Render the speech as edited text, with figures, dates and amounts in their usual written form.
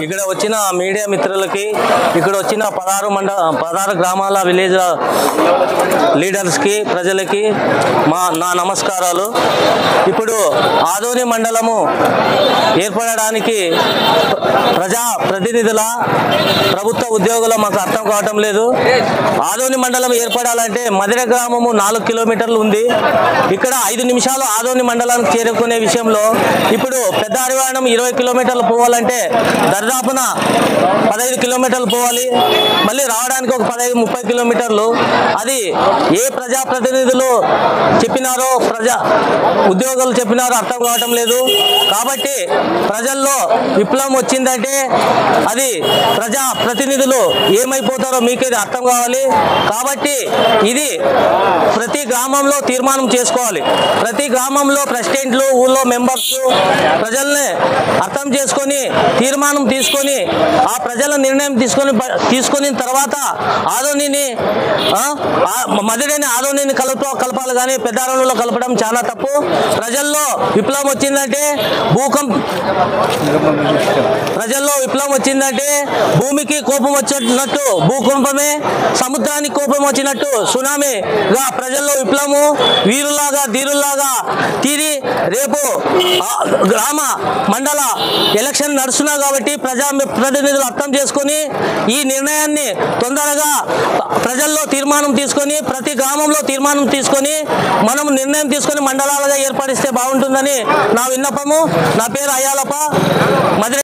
ఇక్కడ వచ్చిన మీడియా మిత్రులకి, ఇక్కడ వచ్చిన 16 గ్రామాల విలేజ్ లీడర్స్కి, ప్రజలకి నా నమస్కారాలు. ఇప్పుడు ఆదోని మండలము ఏర్పడడానికి ప్రజా ప్రతినిధుల, ప్రభుత్వ ఉద్యోగుల మాకు అర్థం కావటం లేదు. ఆదోని మండలం ఏర్పడాలంటే మదిర గ్రామము 4 కిలోమీటర్లు ఉంది. ఇక్కడ 5 నిమిషాలు ఆదోని మండలానికి చేరుకునే విషయంలో ఇప్పుడు పెద్ద అరివాణం 20 కిలోమీటర్లు పోవాలంటే దాదాపున 15 కిలోమీటర్లు పోవాలి. మళ్ళీ రావడానికి ఒక 15-30 కిలోమీటర్లు. అది ఏ ప్రజాప్రతినిధులు చెప్పినారో, ఉద్యోగులు చెప్పినారో అర్థం కావటం లేదు. కాబట్టి ప్రజల్లో విప్లవం వచ్చిందంటే అది ప్రజా ప్రతినిధులు ఏమైపోతారో మీకేది అర్థం కావాలి. కాబట్టి ఇది ప్రతి గ్రామంలో తీర్మానం చేసుకోవాలి. ప్రతి గ్రామంలో ప్రెసిడెంట్లు, ఊళ్ళో మెంబర్స్ ప్రజల్ని అర్థం చేసుకొని తీర్మానం తీసుకొని ఆ ప్రజల నిర్ణయం తీసుకొని తర్వాత ఆదోనిని మదిరేని ఆదోనిని కలపాలి. కానీ పెద్దారంలో కలపడం చాలా తప్పు. ప్రజల్లో విప్లవం వచ్చిందంటే భూమికి కోపం వచ్చినట్టు భూకంపమే, సముద్రానికి కోపం వచ్చినట్టు సునామీగా ప్రజల్లో విప్లవము వీరులాగా ధీరులాగా తీరి రేపు గ్రామ మండల ఎలక్షన్ నడుస్తున్నాయి. కాబట్టి ప్రజాప్రతినిధులు అర్థం చేసుకొని ఈ నిర్ణయాన్ని తొందరగా ప్రజల్లో తీర్మానం తీసుకొని, ప్రతి గ్రామంలో తీర్మానం తీసుకొని మనం నిర్ణయం తీసుకొని మండలాలుగా ఏర్పడిస్తే బాగుంటుందని నా విన్నపము. నా పేరు అయ్యాలప్ప, మదిరే.